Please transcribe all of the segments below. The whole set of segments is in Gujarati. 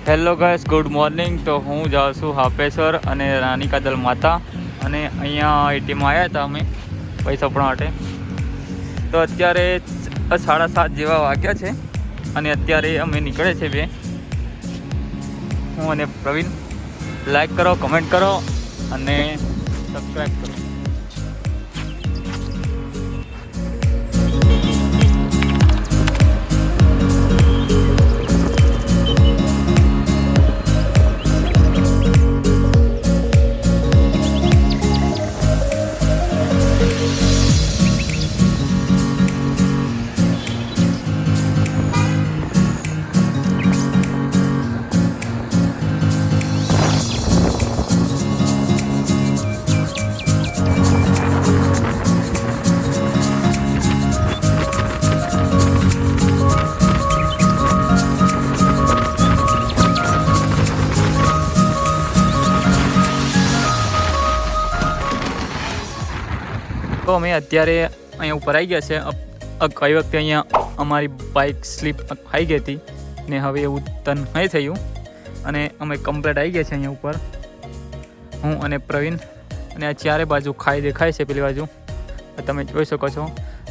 Hello guys, good morning. તો હું જાઉં છું હાપેશ્વર અને રાની કાજલ માતા, અને અહીંયા આઈટીમાં આવ્યા હતા અમે પૈસા આપવા માટે. તો અત્યારે 7:30 જેવા વાગ્યા છે અને અત્યારે અમે નીકળે છે બે, હું અને પ્રવીણ. લાઈક કરો, કમેન્ટ કરો અને સબસ્ક્રાઈબ કરો. તો અમે અત્યારે અહીંયા ઉપર આવી ગયા છે. કઈ વખતે અહીંયા અમારી બાઇક સ્લીપ ખાઈ ગઈ હતી ને હવે એવું તન નહીં થયું અને અમે કમ્પ્લીટ આવી ગયા છે અહીંયા ઉપર, હું અને પ્રવીણ. અને આ ચારે બાજુ ખાઈ દેખાય છે પેલી બાજુ, તમે જોઈ શકો છો.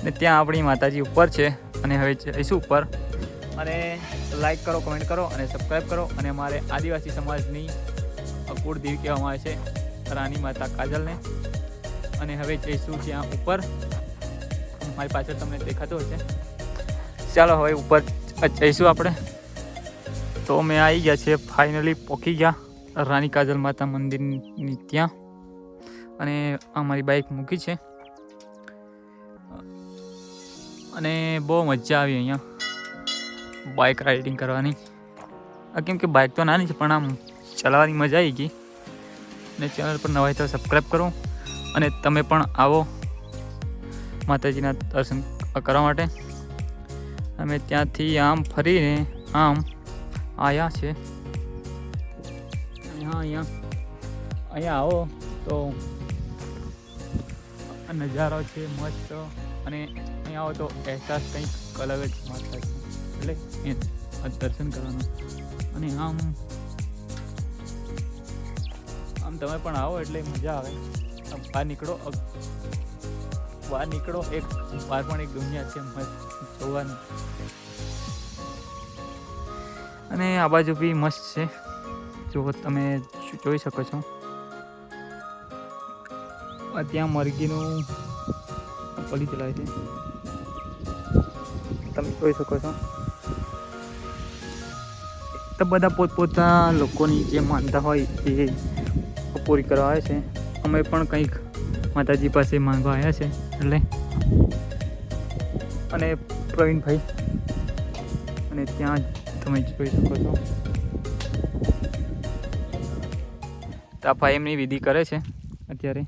ને ત્યાં આપણી માતાજી ઉપર છે અને હવે જઈશું ઉપર. અને લાઈક કરો, કમેન્ટ કરો અને સબસ્ક્રાઈબ કરો. અને અમારે આદિવાસી સમાજની કુળદેવી કહેવામાં આવે છે રાની માતા કાજલને. અને હવે જઈશું ત્યાં ઉપર, મારી પાછળ તમને દેખાતું હશે. ચાલો હવે ઉપર જઈશું આપણે. તો અમે આવી ગયા છે, ફાઇનલી પહોંચી ગયા રાની કાજલ માતા મંદિરની ત્યાં. અને અમારી બાઇક મૂકી છે અને બહુ મજા આવી અહીંયા બાઇક રાઇડિંગ કરવાની. કેમ કે બાઇક તો નાની છે પણ આમ ચલાવવાની મજા આવી ગઈ. અને ચેનલ પર નવા હોય તો સબસ્ક્રાઈબ કરો. અને તમે પણ આવો માતાજીના દર્શન કરવા માટે. અમે ત્યાંથી આમ ફરીને આમ આવ્યા છે. અહીંયા આવો તો નજારો છે મસ્ત. અને અહીંયા આવો તો અહેસાસ કંઈક અલગ જ માતાજી એટલે દર્શન કરવાનું. અને આમ તમે પણ આવો એટલે મજા આવે. બહાર નીકળો, બહાર પણ એક દુનિયા છે મસ્ત જોવાની. અને આ બાજુ બી મસ્ત છે, જો તમે જોઈ શકો છો. ત્યાં મરઘીનું પલી ચલાવે છે, તમે જોઈ શકો છો. તો બધા પોતપોતા લોકોની જે માનતા હોય એ પૂરી કરવા આવે છે. અમે પણ કંઈક માતાજી પાસે માંગવા આવ્યા છે એટલે. અને પ્રવીણભાઈ, અને ત્યાં તમે જોઈ શકો છો તાફા એમની વિધિ કરે છે અત્યારે,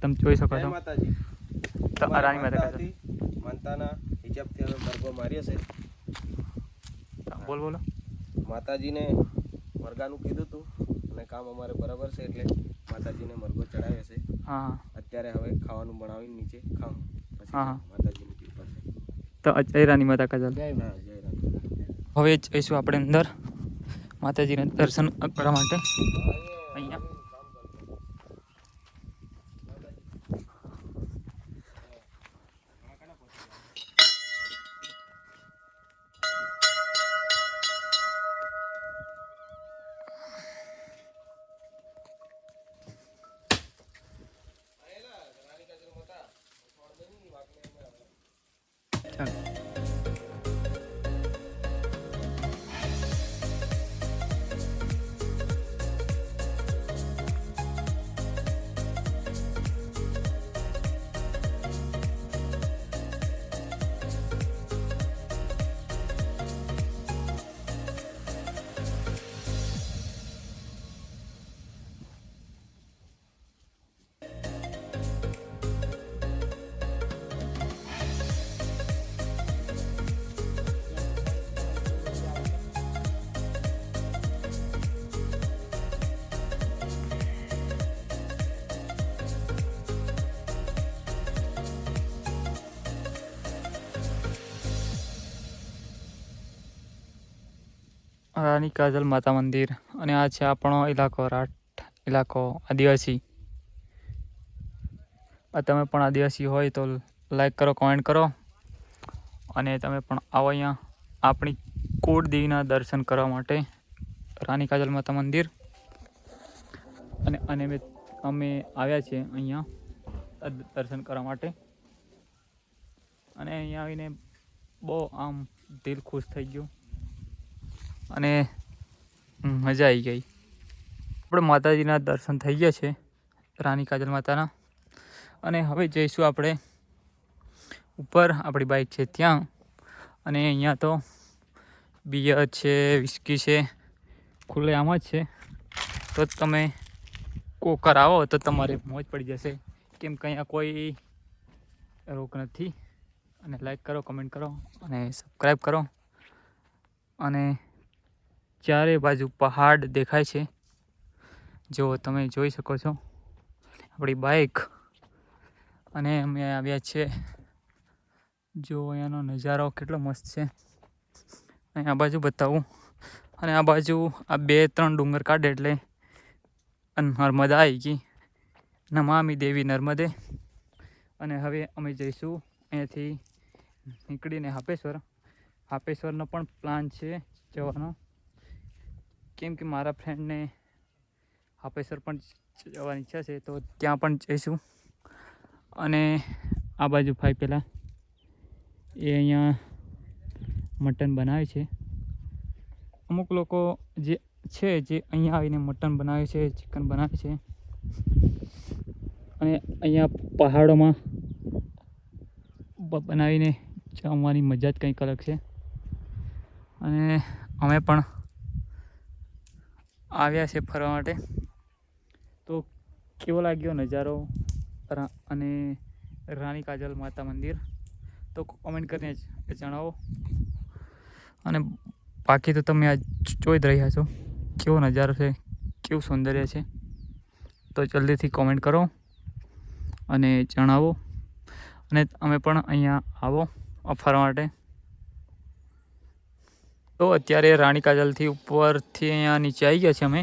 તમે જોઈ શકો છો. રાની માતા માતાના હિજાબથી અમે મરઘો માર્યો છે. બોલો. માતાજીને મરઘાનું કીધું હતું અને કામ અમારે બરાબર છે એટલે માતાજીને મરઘો ચડાવ્યો છે. હા, અત્યારે હવે ખાવાનું બનાવીને નીચે ખાવ. હા, માતાજીની કૃપા છે. તો જય રાની માતા કાજલ. જય રાની. હવે જઈશું આપણે અંદર માતાજીને દર્શન કરવા માટે. અહીંયા રાણી કાજલ માતા મંદિર અને આ છે આપણો ઇલાકો રાઠ ઇલાકો આદિવાસી. તમે પણ આદિવાસી હોય તો લાઈક કરો, કોમેન્ટ કરો અને તમે પણ આવો અહીંયા આપણી કુળદેવીના દર્શન કરવા માટે રાણી કાજલ માતા મંદિર. અને અમે આવ્યા છીએ અહીંયા દર્શન કરવા માટે અને અહીંયા આવીને બહુ આમ દિલ ખુશ થઈ ગયું અને મજા આવી ગઈ. આપણે માતાજીના દર્શન થઈ ગયા છે રાણી કાજલ માતાના અને હવે જઈશું આપણે ઉપર. આપણી બાઇક છે ત્યાં અને અહીંયા તો બિયર છે, વિસ્કી છે, ખુલ્લે આમ જ છે. તો તમે કોકર આવો તો તમારે મોજ પડી જશે, કેમ કે અહીંયા કોઈ રોક નથી. અને લાઈક કરો, કમેન્ટ કરો અને સબસ્ક્રાઈબ કરો. અને ચારે બાજુ પહાડ દેખાય છે, જો તમે જોઈ શકો છો. આપણી બાઇક અને અમે આવ્યા છીએ. જો અહીંયાનો નજારો કેટલો મસ્ત છે. અહીં આ બાજુ બતાવું અને આ બાજુ આ 2-3 ડુંગર કાઢે એટલે નર્મદા આવી ગઈ. નમામિ દેવી નર્મદે. અને હવે અમે જઈશું અહીંયાથી નીકળીને હાપેશ્વરનો પણ પ્લાન છે જવાનો, કેમ કે મારા ફ્રેન્ડને હાપેશ્વર પણ જવાની ઈચ્છા છે, તો ત્યાં પણ જઈશું. અને આ બાજુ ભાઈ પહેલાં એ અહીંયા મટન બનાવે છે. અમુક લોકો જે અહીંયા આવીને મટન બનાવે છે, ચિકન બનાવે છે. અને અહીંયા પહાડોમાં બનાવીને જમવાની મજા જ કંઈક અલગ છે. અને અમે પણ આવ્યા છે ફરવા માટે. તો કેવો લાગ્યો નજારો અને રાણી કાજલ માતા મંદિર તો કોમેન્ટ કરીને જણાવો. અને બાકી તો તમે આ જોઈ જ રહ્યા છો કેવો નજારો છે, કેવું સૌંદર્ય છે. તો જલ્દીથી કોમેન્ટ કરો અને જણાવો. અને અમે પણ અહીંયા આવો ફરવા માટે. તો અત્યારે રાણી કાજલથી ઉપરથી અહીંયા નીચે આવી ગયા છે અમે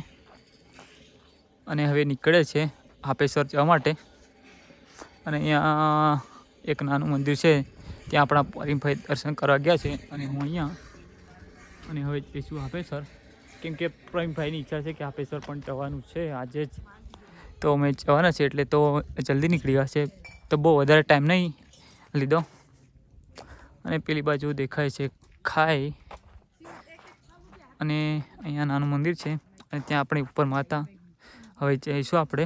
અને હવે નીકળે છે હાપેશ્વર જવા માટે. અને અહીંયા એક નાનું મંદિર છે, ત્યાં આપણા પરિમભાઈ દર્શન કરવા ગયા છે અને હું અહીંયા. અને હવે જઈશું હાપેશ્વર, કેમ કે પ્રવીણભાઈની ઈચ્છા છે કે હાપેશ્વર પણ જવાનું છે આજે જ. તો અમે જવાના છે એટલે તો જલ્દી નીકળી ગયા છે, તો બહુ વધારે ટાઈમ નહીં લીધો. અને પેલી બાજુ દેખાય છે ખાઈ અને અહીંયા નાનું મંદિર છે અને ત્યાં આપણી ઉપર માતા. હવે જઈશું આપણે.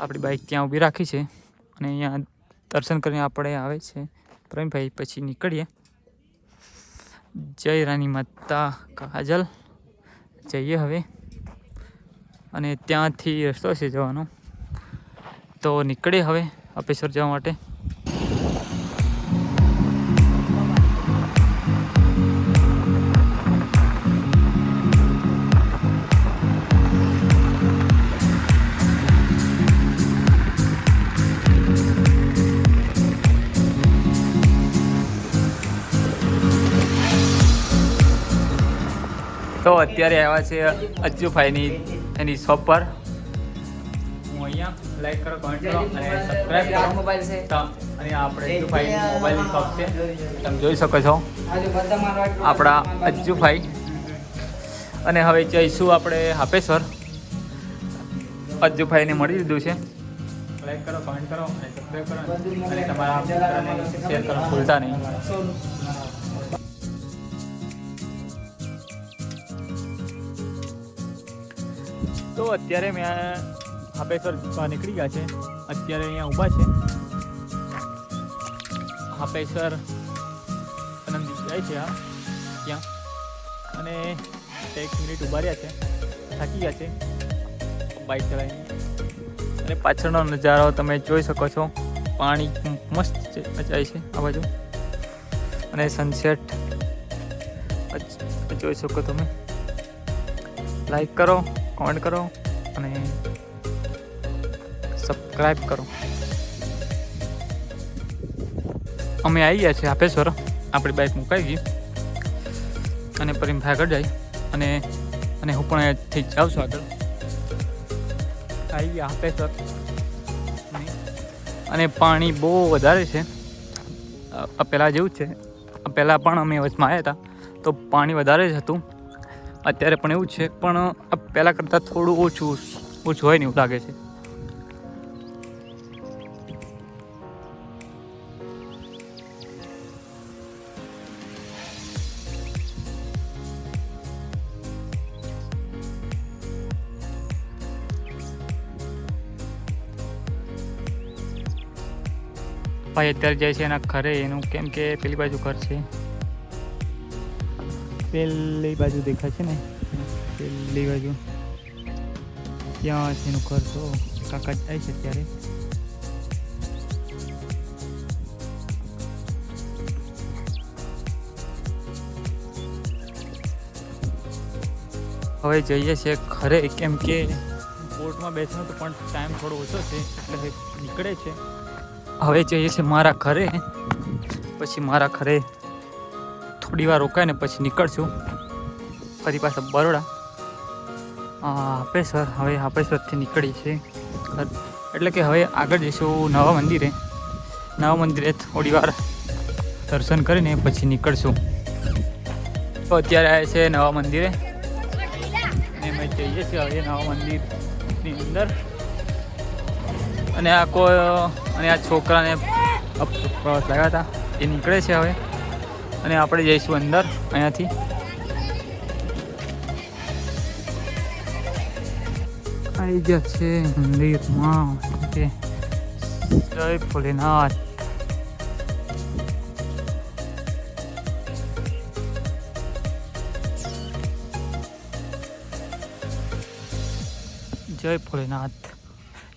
આપણી બાઇક ત્યાં ઊભી રાખી છે અને અહીંયા દર્શન કરીને આપણે આવે છે પ્રવીણભાઈ, પછી નીકળીએ. જય રાની માતા કાજલ. જઈએ હવે. અને ત્યાંથી રસ્તો છે જવાનો, તો નીકળીએ હવે હાપેશ્વર જવા માટે. તો અત્યારે આવ્યા છે અજ્જુભાઈની એની શોપ પર. હું અહીંયા લાઈક કરો, કમેન્ટ કરો અને સબસ્ક્રાઈબ કરો. અને આપણે અજ્જુભાઈની મોબાઈલની શોપ છે, તમે જોઈ શકો છો આપણા અજ્જુભાઈ. અને હવે જઈશું આપણે હાપેશ્વર. અજ્જુભાઈને મળી લીધું છે. લાઈક કરો, કમેન્ટ કરો અને સબસ્ક્રાઈબ કરો અને તમારા મિત્રને શેર કરો ભૂલતા નહીં. તો અત્યારે મેં હાપેશ્વર નીકળી ગયા છે. અત્યારે અહીંયા ઊભા છે હાપેશ્વર આનંદ જાય છે ત્યાં. અને 1 મિનિટ ઊભા રહ્યા છે, થાકી ગયા છે બાઇક ચલાવીને. અને પાછળનો નજારો તમે જોઈ શકો છો, પાણી મસ્ત જાય છે આ બાજુ અને સનસેટ જોઈ શકો તમે. લાઈક કરો, કમેન્ટ કરો અને સબસ્ક્રાઈબ કરો. અમે આવી ગયા છીએ હાપેશ્વર. આપણી બાઇક મુકાઈ ગઈ અને પરિમભાઈ આગળ જાય અને હું પણ અહીંયાથી જાઉં છું આગળ. આવી ગયા આપે સર. અને પાણી બહુ વધારે છે. પહેલાં જેવું જ છે. પહેલાં પણ અમે વચમાં આવ્યા હતા તો પાણી વધારે જ હતું. અત્યારે પણ એવું જ છે, પણ પહેલાં કરતાં થોડું ઓછું હોય ને એવું લાગે છે. ભાઈ અત્યારે જાય છે એના ઘરે એનું, કેમ કે પેલી બાજુ ઘર છે. પેલી બાજુ દેખાય છે ને, પેલી બાજુ ત્યાં છે એનું ઘર. તો કાકા જાય છે ત્યારે. હવે જઈએ છીએ ઘરે, કેમ કે બોટમાં બેસવાનો તો પણ ટાઈમ થોડો ઓછો છે એટલે નીકળે છે. હવે જઈએ છીએ મારા ઘરે. પછી મારા ઘરે થોડી વાર રોકાય ને પછી નીકળશું ફરી પાછા બરોડા. હાપેસર. હવે હાપેસરથી નીકળી છે ઘર, એટલે કે હવે આગળ જઈશું નવા મંદિરે. નવા મંદિરે થોડી વાર દર્શન કરીને પછી નીકળશું. તો અત્યારે આવ્યા છે નવા મંદિરે અને અમે જઈએ છીએ હવે નવા મંદિરની અંદર. અને આ છોકરાને પ્રવાસ લાગ્યા હતા એ નીકળે છે હવે, અને આપણે જઈશું અંદર અહીંયાથી. આવી ગયા છે મંદિરમાં. જય ભોલેનાથ. જય ભોલેનાથ.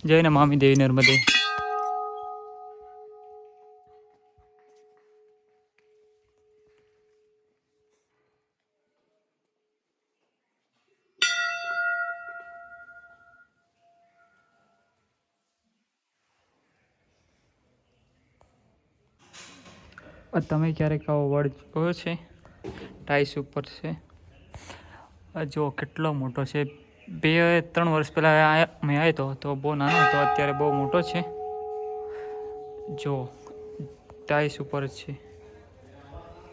જય નમામિ દેવી નર્મદે. તમે ક્યારેક આવો વડ જોયો છે? ટાઈસ ઉપર છે. જો કેટલો મોટો છે. 2-3 વર્ષ પહેલાં મેં આવ્યો તો બહુ નાનો હતો, અત્યારે બહુ મોટો છે. જો ટાઈસ ઉપર જ છે.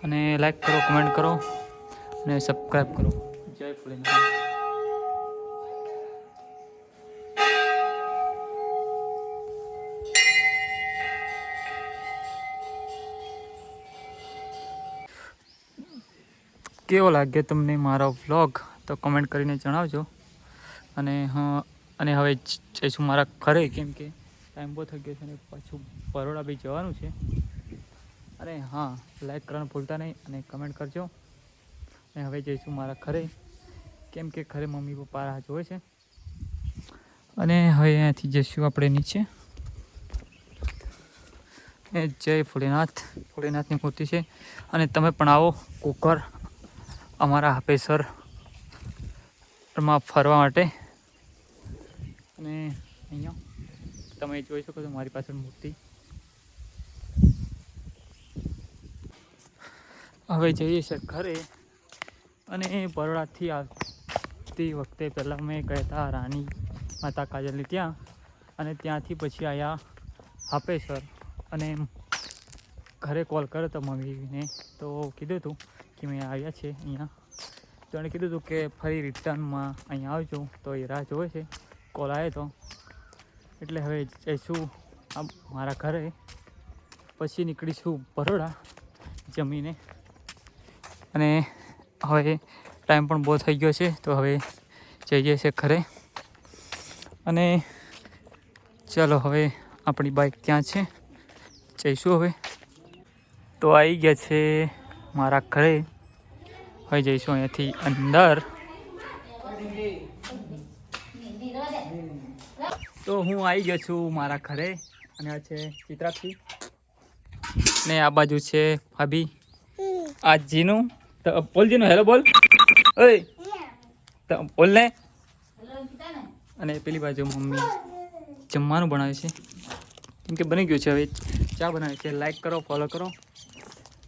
અને લાઈક કરો, કમેન્ટ કરો અને સબસ્ક્રાઈબ કરો. જય ભોલેનાથ. કેવો લાગ્યો તમને મારો વ્લોગ તો કમેન્ટ કરીને જણાવજો. અને હવે જઈશું મારા ઘરે, કેમ કે ટાઈમ બહુ થઈ ગયો છે અને પાછું બરોડા બી જવાનું છે. અને હા, લાઈક કરવાનું ભૂલતા નહીં અને કમેન્ટ કરજો. અને હવે જઈશું મારા ઘરે, કેમ કે ઘરે મમ્મી પપ્પા રાહ જોવે છે. અને હવે અહીંયાથી જઈશું આપણે નીચે. જય ભોલેનાથ. ભોલેનાથની મૂર્તિ છે. અને તમે પણ આવો કોકર અમારા હાપેસરમાં ફરવા માટે. અને અહીંયા તમે જોઈ શકો છો મારી પાછળ મૂર્તિ. હવે જઈએ છીએ ઘરે. અને બરોડાથી આવતી વખતે પહેલાં મેં ગયા હતા રાણી માતા કાજલની ત્યાં, અને ત્યાંથી પછી આવ્યા હાપેસર. અને ઘરે કોલ કર્યો તો મમ્મીને, તો કીધું હતું કે મેં આવ્યા છે અહીંયા. તો એણે કીધું હતું કે ફરી રિટર્નમાં અહીંયા આવજો, તો એ રાહ જોવે છે. કોલ આવ્યો તો એટલે હવે જઈશું મારા ઘરે, પછી નીકળીશું બરોડા જમીને. અને હવે ટાઈમ પણ બહુ થઈ ગયો છે તો હવે જઈએ છીએ ઘરે. અને ચાલો હવે આપણી બાઇક ત્યાં છે, જઈશું હવે. તો આવી ગયા છે મારા ઘરે. હવે જઈશું અહીંયાથી અંદર. તો હું આવી ગયો છું મારા ઘરે. અને આ છે ચિત્રાક્ષી ને આ બાજુ છે ભાભી. આ જીનું તો બોલ, જીનું હેલો બોલ. ઓય તો બોલ ને. અને પેલી બાજુ મમ્મી જમવાનું બનાવે છે, કેમ કે બની ગયું છે. હવે ચા બનાવે છે. લાઈક કરો, ફોલો કરો.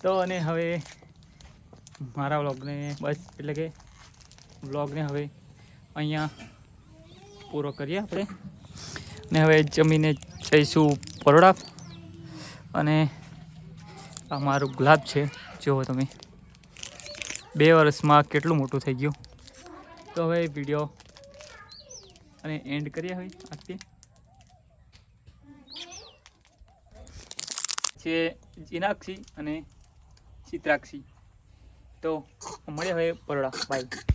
તો અને હવે મારા વ્લોગને બસ એટલે કે વ્લોગને હવે અહીંયા પૂરો કરીએ આપણે ને હવે જમીને જઈશું પરોડા. અને આ મારું ગુલાબ છે, જુઓ તમે 2 વર્ષમાં કેટલું મોટું થઈ ગયું. તો હવે વિડીયો અને એન્ડ કરીએ હવે આજથી. છે જીનાક્ષી અને ચિત્રાક્ષી. તો મળીએ હવે પરોડા. બાય.